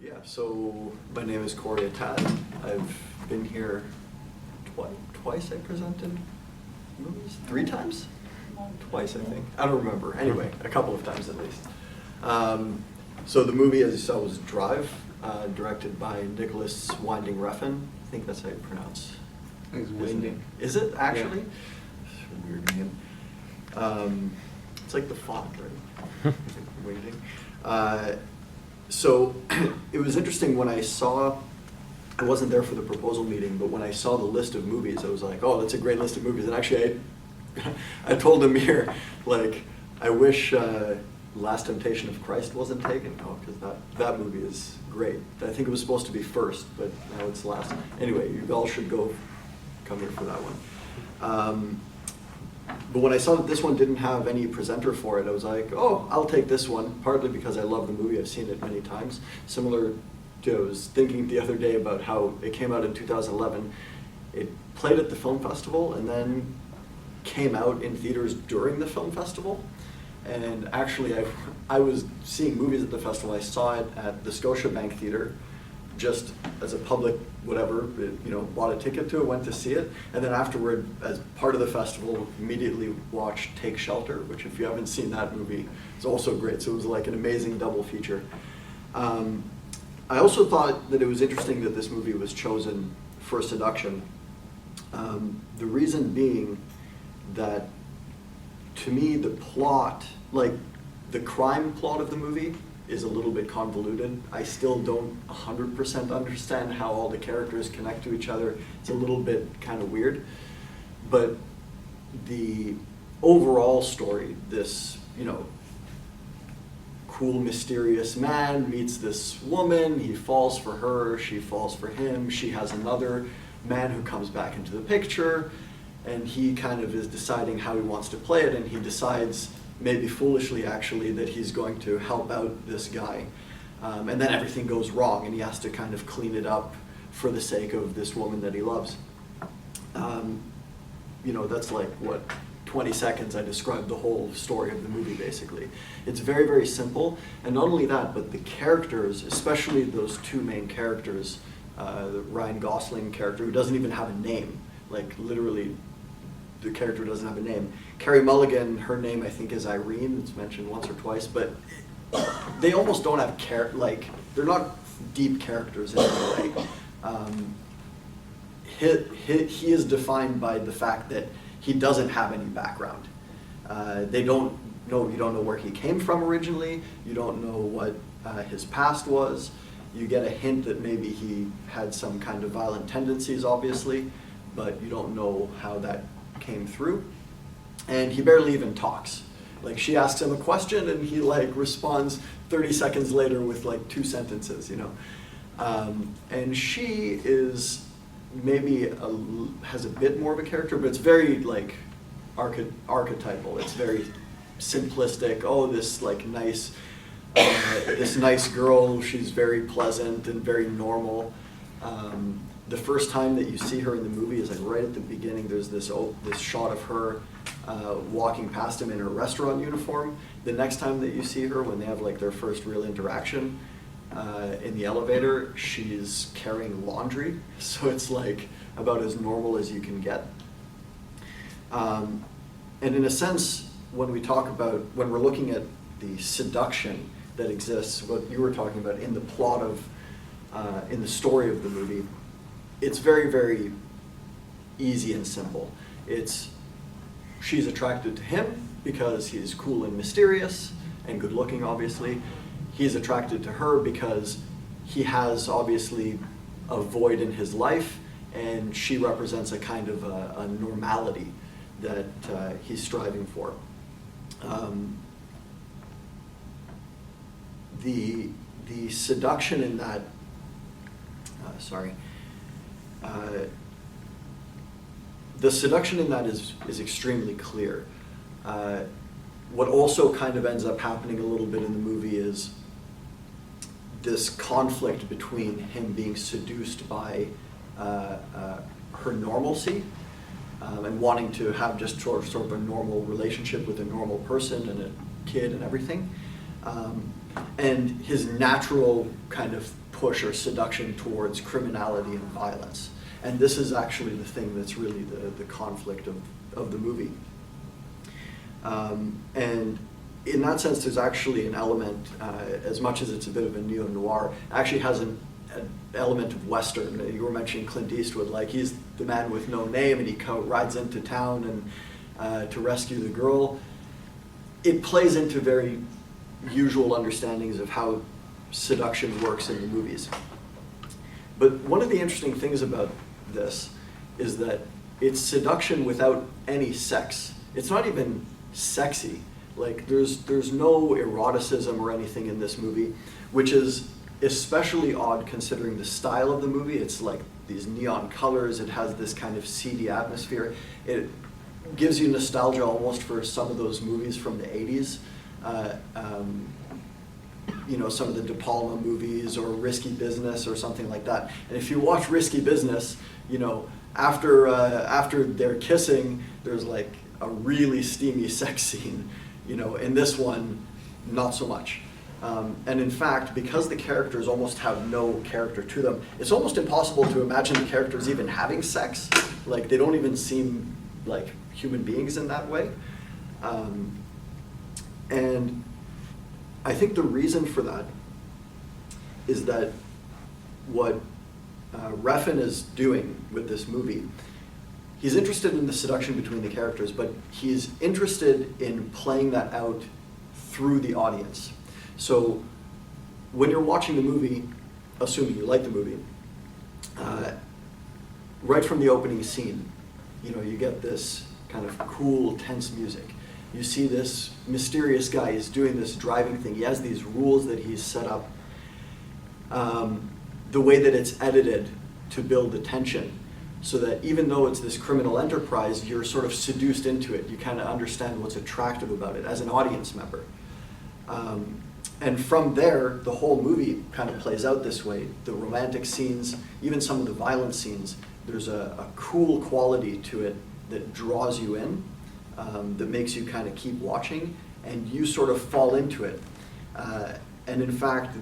Yeah, so my name is Corey Attad. I've been here twice I presented movies? 3 times? Twice, I think. I don't remember. Anyway, a couple of times at least. So the movie, as you saw, was Drive, directed by Nicolas Refin. I think that's how you pronounce It's his name. Winding. Is it actually? Yeah. It's a weird name. It's like the font, right? Winding. So it was interesting when I wasn't there for the proposal meeting, but when I saw the list of movies, I was like, oh, that's a great list of movies. And actually, I told Amir, like, I wish Last Temptation of Christ wasn't taken, because that movie is great. I think it was supposed to be first, but now it's last. Anyway, you all should come here for that one. But when I saw that this one didn't have any presenter for it, I was like, oh, I'll take this one, partly because I love the movie. I've seen it many times. Similar to, I was thinking the other day about how it came out in 2011. It played at the film festival and then came out in theaters during the film festival. And actually, I was seeing movies at the festival. I saw it at the Scotiabank Theater, just as a public whatever, bought a ticket to it, went to see it, and then afterward, as part of the festival, immediately watched Take Shelter, which if you haven't seen that movie, is also great. So it was like an amazing double feature. I also thought that it was interesting that this movie was chosen for Seduction. The reason being that, to me, the plot, like the crime plot of the movie, is a little bit convoluted. I still don't 100% understand how all the characters connect to each other. It's a little bit kind of weird. But the overall story, this, cool, mysterious man meets this woman, he falls for her, she falls for him, she has another man who comes back into the picture, and he kind of is deciding how he wants to play it, and he decides, maybe foolishly actually, that he's going to help out this guy. And then everything goes wrong and he has to kind of clean it up for the sake of this woman that he loves. That's like, 20 seconds I described the whole story of the movie basically. It's very, very simple, and not only that, but the characters, especially those 2 main characters, the Ryan Gosling character, who doesn't even have a name, like literally the character doesn't have a name. Carey Mulligan, her name I think is Irene, it's mentioned once or twice, but they almost don't have they're not deep characters in any way. He is defined by the fact that he doesn't have any background. You don't know where he came from originally, you don't know what his past was. You get a hint that maybe he had some kind of violent tendencies, obviously, but you don't know how that came through. And he barely even talks. Like, she asks him a question and he responds 30 seconds later with 2 sentences, And she is maybe has a bit more of a character, but it's very archetypal. It's very simplistic. Oh, this nice this nice girl, she's very pleasant and very normal. The first time that you see her in the movie is right at the beginning. There's this shot of her walking past him in her restaurant uniform. The next time that you see her, when they have their first real interaction in the elevator, she's carrying laundry. So it's about as normal as you can get. And in a sense, when we're looking at the seduction that exists, what you were talking about in the plot in the story of the movie, it's very, very easy and simple. She's attracted to him because he's cool and mysterious and good looking, obviously. He's attracted to her because he has obviously a void in his life, and she represents a kind of a normality that he's striving for. The seduction in that, the seduction in that is extremely clear. What also kind of ends up happening a little bit in the movie is this conflict between him being seduced by her normalcy and wanting to have just sort of a normal relationship with a normal person and a kid and everything, and his natural kind of push or seduction towards criminality and violence. And this is actually the thing that's really the conflict of the movie. And in that sense, there's actually an element, as much as it's a bit of a neo-noir, actually has an element of Western. You were mentioning Clint Eastwood, like he's the man with no name and he rides into town and to rescue the girl. It plays into very usual understandings of how seduction works in the movies. But one of the interesting things about this is that it's seduction without any sex. It's not even sexy. Like there's no eroticism or anything in this movie, which is especially odd considering the style of the movie. It's like these neon colors, it has this kind of seedy atmosphere. It gives you nostalgia almost for some of those movies from the 80s. You know, some of the De Palma movies or Risky Business or something like that. And if you watch Risky Business, you know, after they're kissing, there's like a really steamy sex scene. You know, in this one, not so much. And in fact, because the characters almost have no character to them, it's almost impossible to imagine the characters even having sex. Like, they don't even seem like human beings in that way. And I think the reason for that is that what Refin is doing with this movie, he's interested in the seduction between the characters, but he's interested in playing that out through the audience. So when you're watching the movie, assuming you like the movie, right from the opening scene, you know, you get this kind of cool, tense music. You see this mysterious guy is doing this driving thing. He has these rules that he's set up. The way that it's edited to build the tension, so that even though it's this criminal enterprise, you're sort of seduced into it. You kind of understand what's attractive about it as an audience member. And from there, the whole movie kind of plays out this way. The romantic scenes, even some of the violent scenes, there's a cool quality to it that draws you in, that makes you kind of keep watching, and you sort of fall into it. And in fact,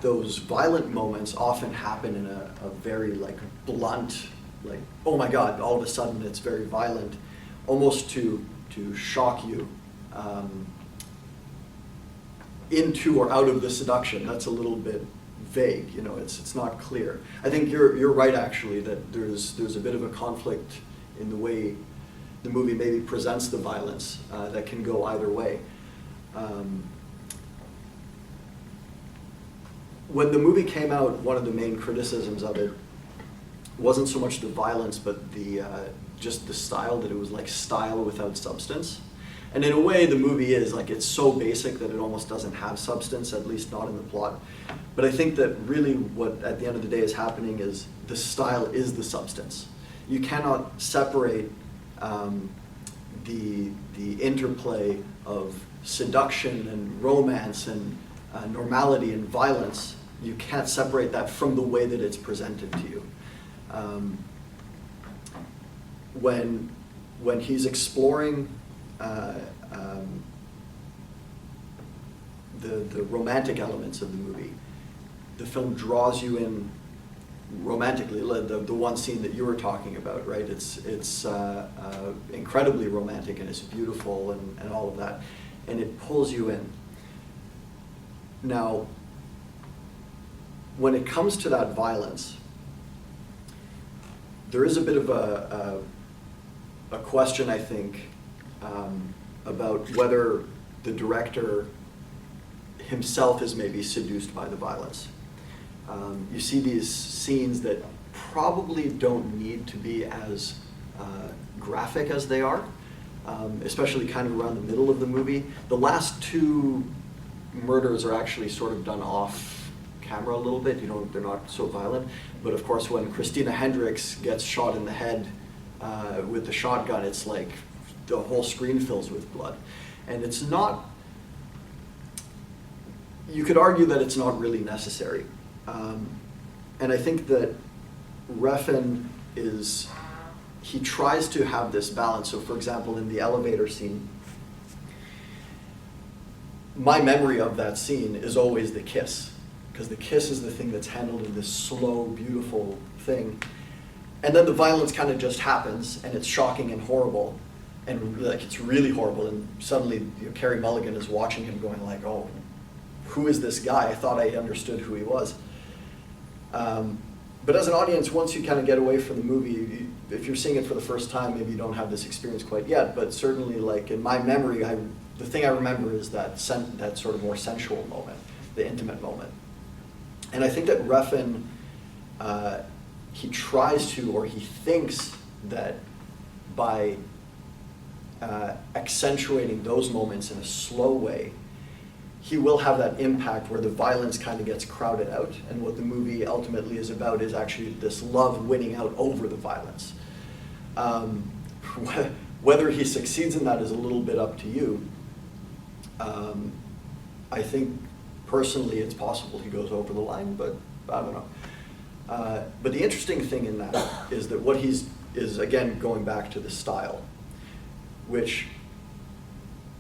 those violent moments often happen in a very like blunt, like, oh my God, all of a sudden it's very violent, almost to shock you into or out of the seduction. That's a little bit vague, you know, it's not clear. I think you're right actually, that there's a bit of a conflict in the way the movie maybe presents the violence that can go either way. When the movie came out, one of the main criticisms of it wasn't so much the violence, but just the style, that it was like style without substance. And in a way, the movie is like, it's so basic that it almost doesn't have substance, at least not in the plot. But I think that really what at the end of the day is happening is the style is the substance. You cannot separate the interplay of seduction and romance and normality and violence. You can't separate that from the way that it's presented to you. When he's exploring the romantic elements of the movie, the film draws you in romantically. The one scene that you were talking about, right? It's incredibly romantic and it's beautiful and all of that, and it pulls you in. Now, when it comes to that violence, there is a bit of a question, I think, about whether the director himself is maybe seduced by the violence. You see these scenes that probably don't need to be as graphic as they are, especially kind of around the middle of the movie. The last two murders are actually sort of done off camera a little bit. You know, they're not so violent. But of course, when Christina Hendricks gets shot in the head with the shotgun, it's like the whole screen fills with blood. And it's not, you could argue that it's not really necessary. And I think that Refin he tries to have this balance. So for example, in the elevator scene, my memory of that scene is always the kiss, because the kiss is the thing that's handled in this slow, beautiful thing. And then the violence kind of just happens, and it's shocking and horrible, and like it's really horrible. And suddenly, Carey Mulligan is watching him, going like, "Oh, who is this guy? I thought I understood who he was." But as an audience, once you kind of get away from the movie, if you're seeing it for the first time, maybe you don't have this experience quite yet. But certainly, like in my memory, the thing I remember is that sort of more sensual moment, the intimate moment. And I think that Refin, he tries to, or he thinks that by accentuating those moments in a slow way, he will have that impact where the violence kind of gets crowded out, and what the movie ultimately is about is actually this love winning out over the violence. Whether he succeeds in that is a little bit up to you. I think personally it's possible he goes over the line, but I don't know. But the interesting thing in that is that what is again going back to the style, which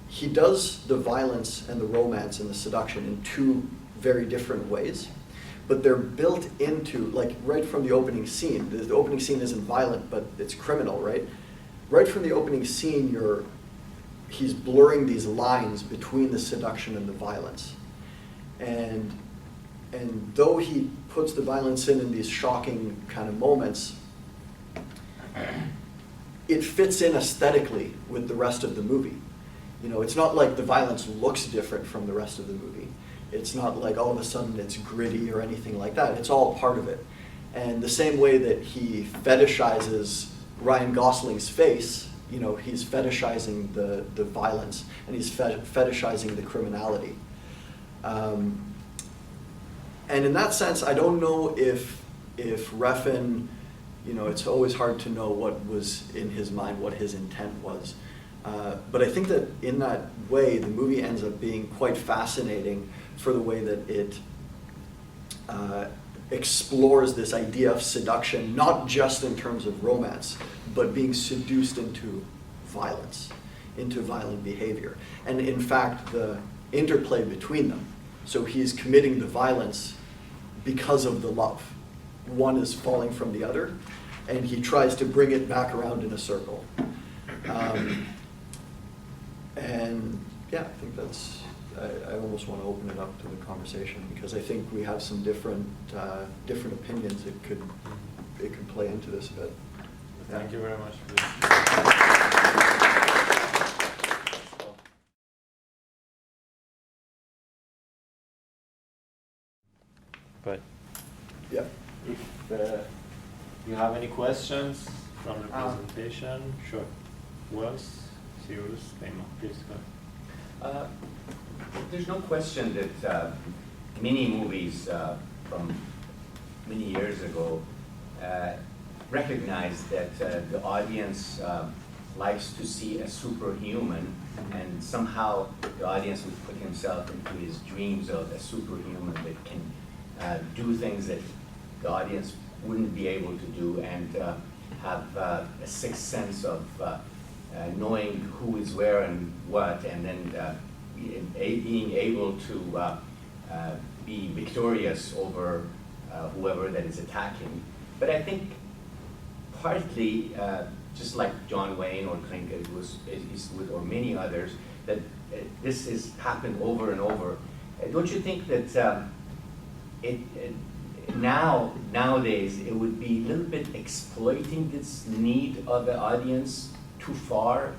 he does the violence and the romance and the seduction in two very different ways, but they're built into, like right from the opening scene. The opening scene isn't violent, but it's criminal, right? Right from the opening scene, he's blurring these lines between the seduction and the violence. And though he puts the violence in these shocking kind of moments, it fits in aesthetically with the rest of the movie. It's not like the violence looks different from the rest of the movie. It's not like all of a sudden it's gritty or anything like that. It's all part of it. And the same way that he fetishizes Ryan Gosling's face, he's fetishizing the violence, and he's fetishizing the criminality. And in that sense, I don't know if Refin, it's always hard to know what was in his mind, what his intent was. But I think that in that way, the movie ends up being quite fascinating for the way that it explores this idea of seduction, not just in terms of romance, but being seduced into violence, into violent behavior. And in fact, the interplay between them. So he's committing the violence because of the love. One is falling from the other, and he tries to bring it back around in a circle. And yeah, I think that's, I almost want to open it up to the conversation, because I think we have some different opinions. It could play into this a bit. Thank you very much for this. But yeah, if you have any questions from the presentation, sure. Who else? Serious, NaMaNa, please go. There's no question that many movies from many years ago recognize that the audience likes to see a superhuman, and somehow the audience would put himself into his dreams of a superhuman that can do things that the audience wouldn't be able to do, and have a sixth sense of knowing who is where and what, and then being able to be victorious over whoever that is attacking. But I think partly, just like John Wayne or Clint Eastwood or many others, that this has happened over and over. Don't you think that nowadays it would be a little bit exploiting this need of the audience too far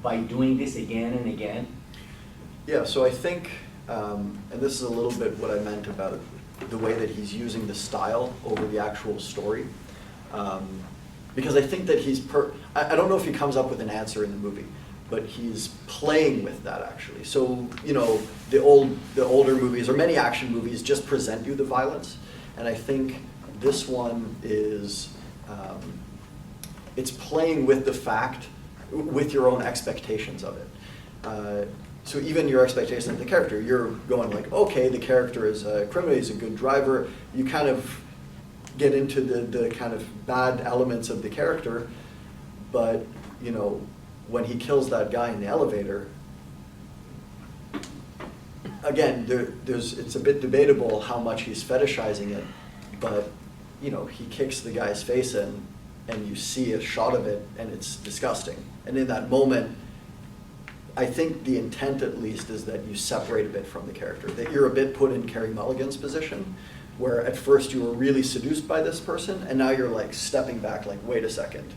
by doing this again and again? Yeah, so I think, and this is a little bit what I meant about the way that he's using the style over the actual story. Because I think that I don't know if he comes up with an answer in the movie, but he's playing with that actually. So, the older movies, or many action movies, just present you the violence. And I think this one is, it's playing with the fact, with your own expectations of it. So even your expectation of the character, you're going like, okay, the character is a criminal, he's a good driver. You kind of get into the kind of bad elements of the character, but when he kills that guy in the elevator, again, it's a bit debatable how much he's fetishizing it, but you know, he kicks the guy's face in, and you see a shot of it, and it's disgusting. And in that moment, I think the intent at least is that you separate a bit from the character, that you're a bit put in Carey Mulligan's position, where at first you were really seduced by this person, and now you're like stepping back, like, wait a second,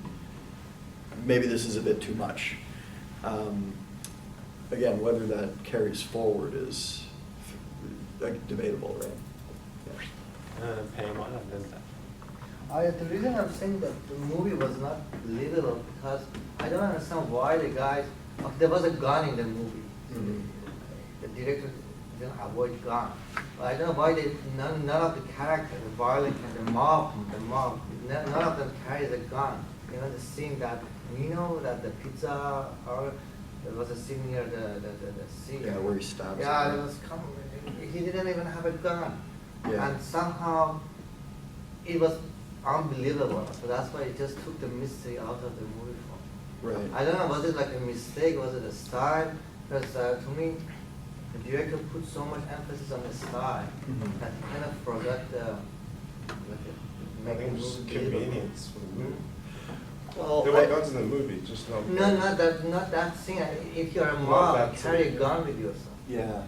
maybe this is a bit too much. Again, whether that carries forward is debatable, right? Payment and then that. The reason I'm saying that the movie was not believable because I don't understand why the guys, there was a gun in the movie. Mhm. The director didn't avoid gun. But I don't know why none of the characters, the violent and the mob, none of them carries a gun. You know, the scene that, that the pizza, or there was a scene near the sea. Yeah, where he stabs Yeah, him. it was he didn't even have a gun. Yeah. And somehow it was unbelievable. So that's why it just took the mystery out of the movie for me. Right. I don't know, was it like a mistake? Was it a style? Because to me, the director put so much emphasis on the style Mhm. that he kind of forgot the I make the think it's just movie believable. convenience for the movie. Well, There were guns in the movie, just no. No, not that scene. If you're a Not mob, that carry a scene. gun with yourself. yeah.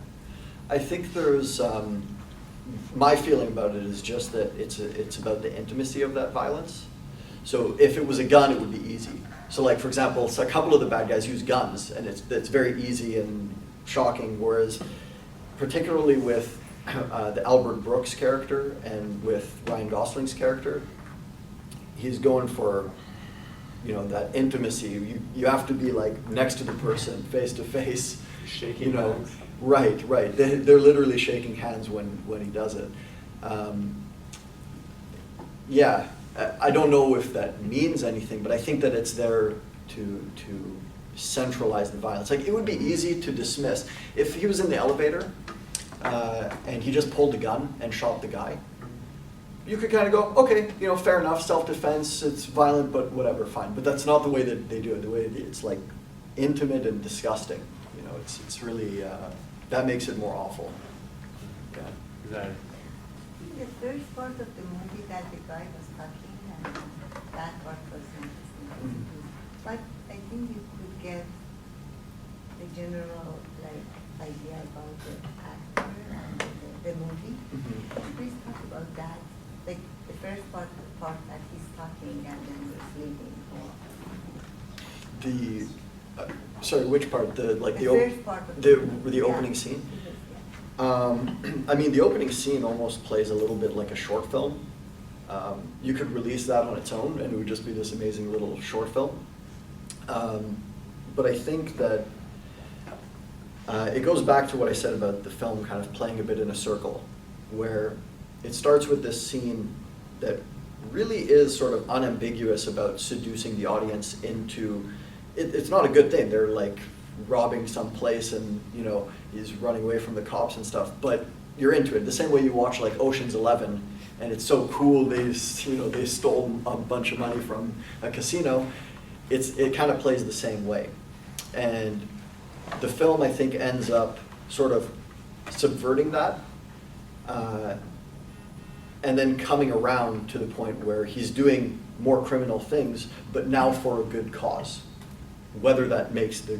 I think there's, my feeling about it is just that it's about the intimacy of that violence. So if it was a gun, it would be easy. So like, for example, so a couple of the bad guys use guns, and it's very easy and shocking, whereas particularly with the Albert Brooks character and with Ryan Gosling's character, he's going for, that intimacy. You have to be like next to the person, face to face. Shaking hands. Right. They're literally shaking hands when he does it. Yeah, I don't know if that means anything, but I think that it's there to centralize the violence. Like, it would be easy to dismiss if he was in the elevator and he just pulled a gun and shot the guy. You could kind of go, okay, fair enough, self-defense, it's violent, but whatever, fine. But that's not the way that they do it. The way it's like intimate and disgusting. It's really, that makes it more awful. Yeah. Exactly. The first part of the movie that the guy was talking, and that part was interesting. Mhm. But I think you could get the general idea about the actor and the movie. Mhm. Please talk about that, like the first part that he's talking and then we're sleeping. Sorry, which part? The first part of the yeah. opening scene. Yeah. The opening scene almost plays a little bit like a short film. You could release that on its own, and it would just be this amazing little short film. But I think that it goes back to what I said about the film kind of playing a bit in a circle, where it starts with this scene that really is sort of unambiguous about seducing the audience into. It's not a good thing. They're like robbing some place, and he's running away from the cops and stuff. But you're into it the same way you watch like Ocean's 11, and it's so cool. They stole a bunch of money from a casino. It kind of plays the same way, and the film, I think, ends up sort of subverting that, and then coming around to the point where he's doing more criminal things, but now for a good cause. Whether that makes the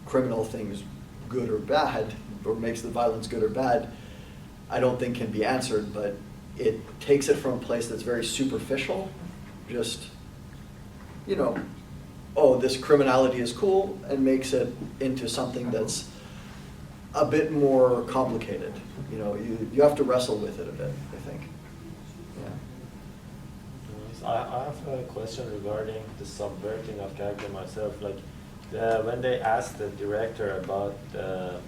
criminal things good or bad, or makes the violence good or bad, I don't think can be answered, but it takes it from a place that's very superficial, just, this criminality is cool, and makes it into something that's a bit more complicated. You have to wrestle with it a bit, I think. Yeah. I have a question regarding the subverting of character myself. Like, when they asked the director about the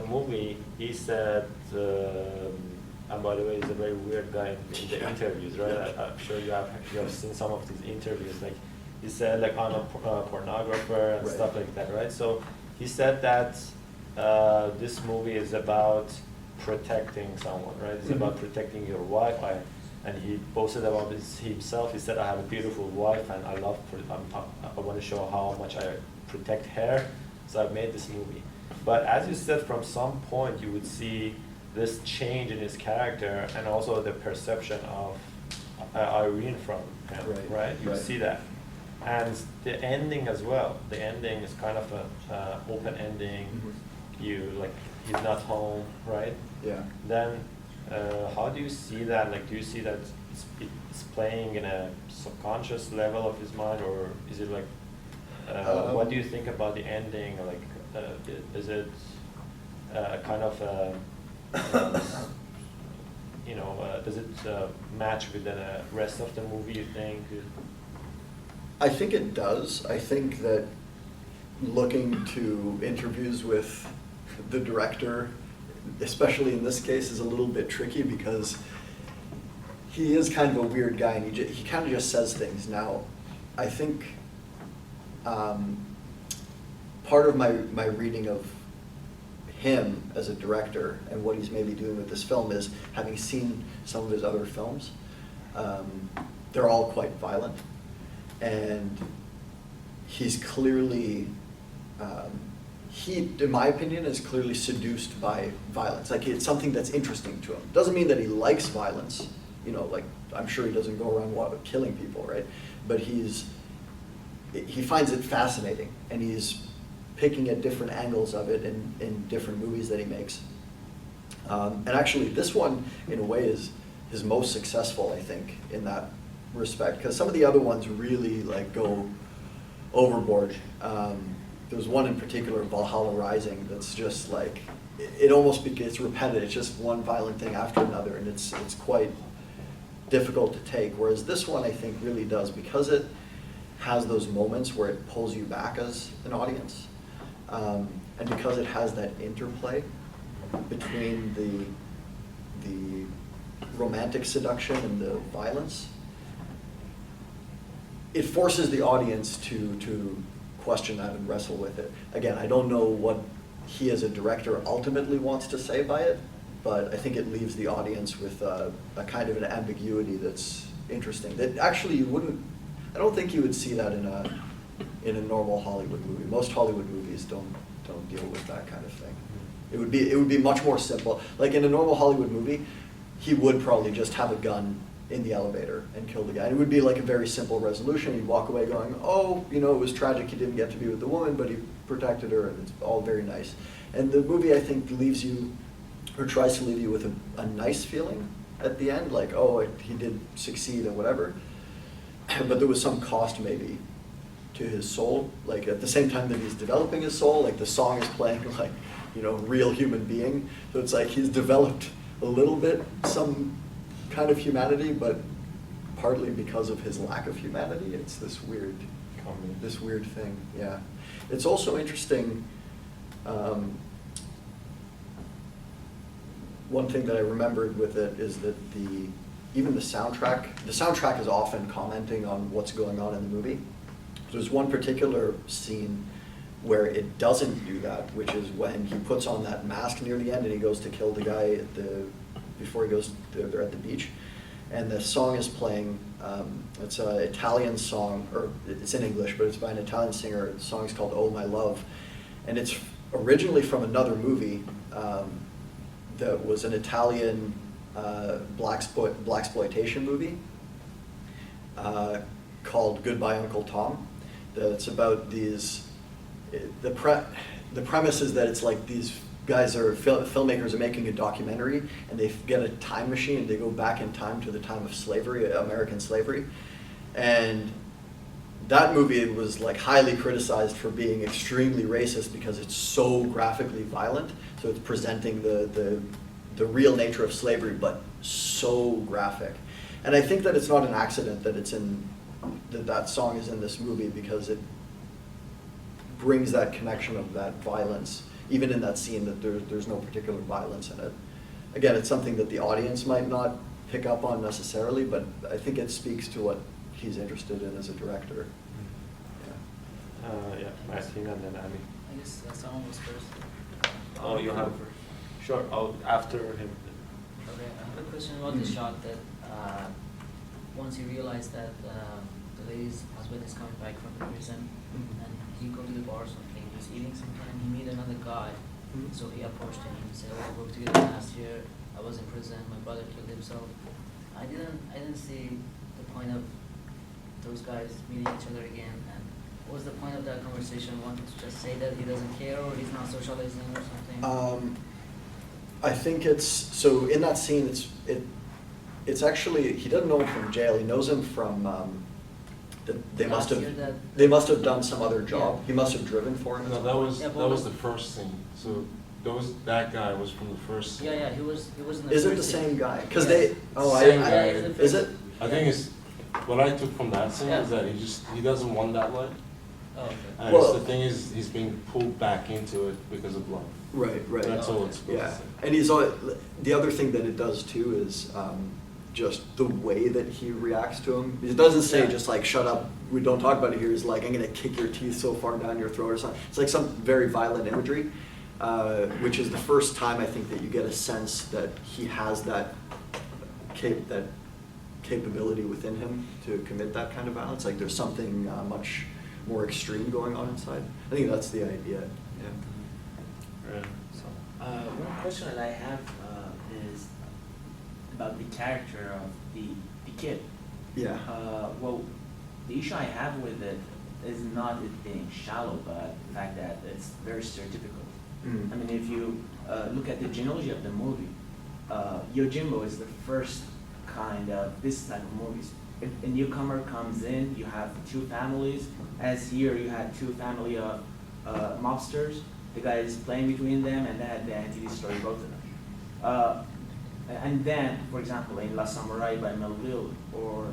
movie, he said, and by the way, he's a very weird guy in the interviews, right? I'm sure you have seen some of these interviews. Like, he said, like, I'm a pornographer and Right. stuff like that, right? So he said that this movie is about protecting someone, right? It's Mhm. about protecting your wife. And he posted about himself. He said, I have a beautiful wife, and I want to show how much I protect her. So I've made this movie. But as you said, from some point you would see this change in his character and also the perception of Irene from him, right? You Right. see that. And the ending as well. The ending is kind of a open ending. Mhm. He's not home, right? Yeah. Then how do you see that? Like, do you see that it's playing in a subconscious level of his mind, or is it like, what do you think about the ending? Like, is it kind of, does it match with the rest of the movie, you think? I think it does. I think that looking to interviews with the director, especially in this case, is a little bit tricky because he is kind of a weird guy, and he kind of just says things. Now, I think part of my reading of him as a director and what he's maybe doing with this film is having seen some of his other films. They're all quite violent, and he's clearly, in my opinion, is clearly seduced by violence. Like, it's something that's interesting to him. Doesn't mean that he likes violence, like, I'm sure he doesn't go around killing people, right? But he finds it fascinating, and he's picking at different angles of it in different movies that he makes. And actually, this one, in a way, is his most successful, I think, in that respect, because some of the other ones really go overboard. There's one in particular, Valhalla Rising, that's just like, it almost gets repetitive. It's just one violent thing after another, and it's quite difficult to take. Whereas this one, I think, really does, because it has those moments where it pulls you back as an audience, and because it has that interplay between the romantic seduction and the violence, it forces the audience to question that and wrestle with it. Again, I don't know what he as a director ultimately wants to say by it, but I think it leaves the audience with a kind of an ambiguity that's interesting. That actually I don't think you would see that in a normal Hollywood movie. Most Hollywood movies don't deal with that kind of thing. It would be much more simple. Like, in a normal Hollywood movie, he would probably just have a gun in the elevator and kill the guy. It would be like a very simple resolution. He'd walk away going, oh, it was tragic he didn't get to be with the woman, but he protected her, and it's all very nice. And the movie, I think, leaves you, or tries to leave you with a nice feeling at the end, like, oh, he did succeed and whatever. But there was some cost maybe to his soul. Like, at the same time that he's developing his soul, like, the song is playing like, real human being. So it's like he's developed a little bit some kind of humanity, but partly because of his lack of humanity, it's this weird thing. Yeah, it's also interesting. One thing that I remembered with it is that even the soundtrack is often commenting on what's going on in the movie. There's one particular scene where it doesn't do that, which is when he puts on that mask near the end and he goes to kill the guy before he goes, they're at the beach. And the song is playing, it's an Italian song, or it's in English, but it's by an Italian singer. The song is called Oh My Love. And it's originally from another movie that was an Italian blaxploitation movie called Goodbye Uncle Tom. It's about these, the premise is that it's like these guys filmmakers are making a documentary, and they get a time machine and they go back in time to the time of slavery, American slavery. And that movie was like highly criticized for being extremely racist because it's so graphically violent. So it's presenting the real nature of slavery, but so graphic. And I think that it's not an accident that that song is in this movie, because it brings that connection of that violence, even in that scene that there's no particular violence in it. Again, it's something that the audience might not pick up on necessarily, but I think it speaks to what he's interested in as a director. Yeah, Martin and then Amy. I guess someone was first. Oh, you have sure. Oh, after him. Okay, I have a question about the shot that once you realize that the lady's husband is coming back from the prison, and he go to the bar or something, he was eating sometime, he met another guy. Mhm. So he approached him and said, "Oh, we worked together last year. I was in prison. My brother killed himself." I didn't see the point of those guys meeting each other again. And what was the point of that conversation? Wanted to just say that he doesn't care or he's not socializing or something? I think it's so in that scene. It's actually he doesn't know him from jail. He knows him from. They must Last have. year that- They must have done some other job. Yeah. He must have driven for him. No, that was, Yeah, that was but- the first scene. So that guy was from the first scene. Yeah, he was in the Is it the first same scene. guy? Because Yes. they. Oh, Same I. guy. Yeah, he's the Is first- it? I think it's, what I took from that scene is Yeah. that he doesn't want that life. Oh, okay. And Well- the thing is, he's being pulled back into it because of love. Right. That's all it's supposed Yeah, to say. and the other thing that it does too is just the way that he reacts to him. It doesn't say Yeah. just like shut up, we don't talk about it here. It's like I'm gonna kick your teeth so far down your throat or something. It's like some very violent imagery, which is the first time I think that you get a sense that he has that capability within him to commit that kind of violence. Like there's something much more extreme going on inside. I think that's the idea. Yeah. Right. One question that I have is about the character of the kid. Yeah. Well, the issue I have with it is not it being shallow, but the fact that it's very stereotypical. Mm. I mean, if you look at the genealogy of the movie, Yojimbo is the first kind of this type of movies. If a newcomer comes in, you have two families. As here, you had two family of mobsters. The guy is playing between them, and then the entity story both of them. And then, for example, in La Samurai by Melville, or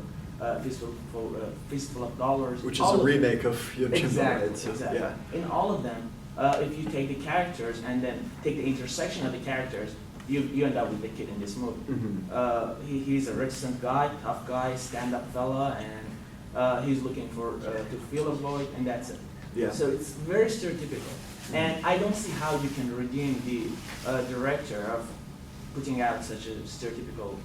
Fistful of Dollars, Which is all a of- remake of Yojimbo, Exactly, right? So, exactly. yeah. In all of them, if you take the characters and then take the intersection of the characters, you end up with the kid in this movie. Mhm. He's a reticent guy, tough guy, stand-up fella, and he's looking for to fill a void, and that's it. Yeah. So it's very stereotypical, and I don't see how you can redeem the director of putting out such a stereotypical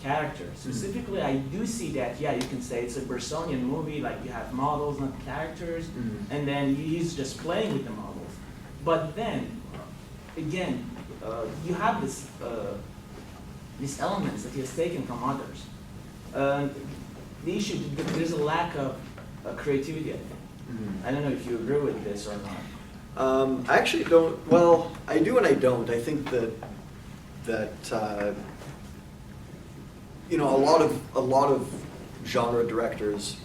character. Specifically, I do see that, yeah, you can say it's a Bersonian movie, like you have models, not characters, Mhm. and then he's just playing with the models. But then, again, you have these elements that he has taken from others. The issue, there's a lack of creativity, I think. Mhm. I don't know if you agree with this or not. I actually don't. Well, I do and I don't. I think that you know, a lot of genre directors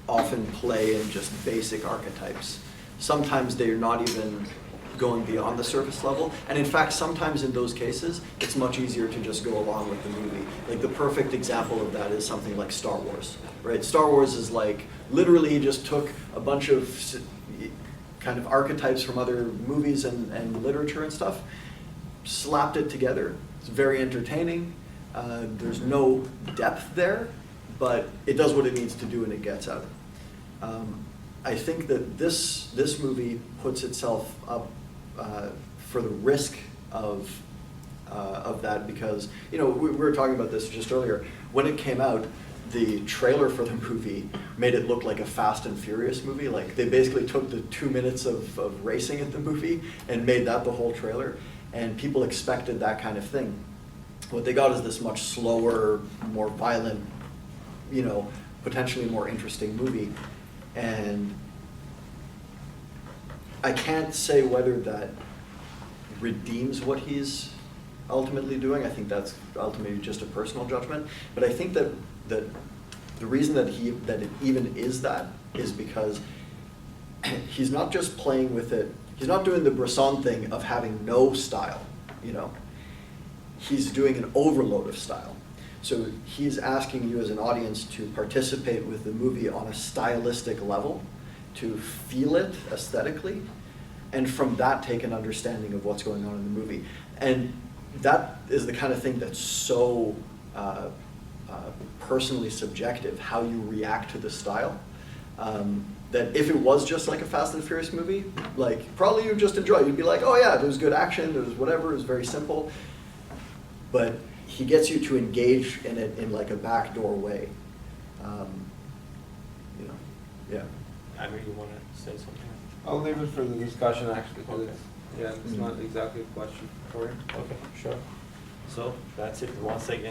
often play in just basic archetypes. Sometimes they're not even going beyond the surface level, and in fact, sometimes in those cases, it's much easier to just go along with the movie. Like the perfect example of that is something like Star Wars, right? Star Wars is like literally just took a bunch of kind of archetypes from other movies and literature and stuff, slapped it together. It's very entertaining. There's no depth there, but it does what it needs to do and it gets out. I think that this movie puts itself up for the risk of that because, you know, we were talking about this just earlier. When it came out, the trailer for the movie made it look like a Fast and Furious movie. Like they basically took the 2 minutes of racing at the movie and made that the whole trailer. And people expected that kind of thing. What they got is this much slower, more violent, you know, potentially more interesting movie. And I can't say whether that redeems what he's ultimately doing. I think that's ultimately just a personal judgment. But I think that the reason that it even is that is because he's not just playing with it. He's not doing the Bresson thing of having no style, you know. He's doing an overload of style. So he's asking you as an audience to participate with the movie on a stylistic level, to feel it aesthetically, and from that take an understanding of what's going on in the movie. And that is the kind of thing that's so personally subjective, how you react to the style. That if it was just like a Fast and Furious movie, like probably you'd just enjoy it. You'd be like, oh yeah, there was good action, there was whatever, it was very simple. But he gets you to engage in it in like a backdoor way. You know, yeah. Amir, you want to say something? I'll leave it for the discussion actually, because Okay. it's, yeah, it's not exactly a question for you. Okay, sure. So that's it once again.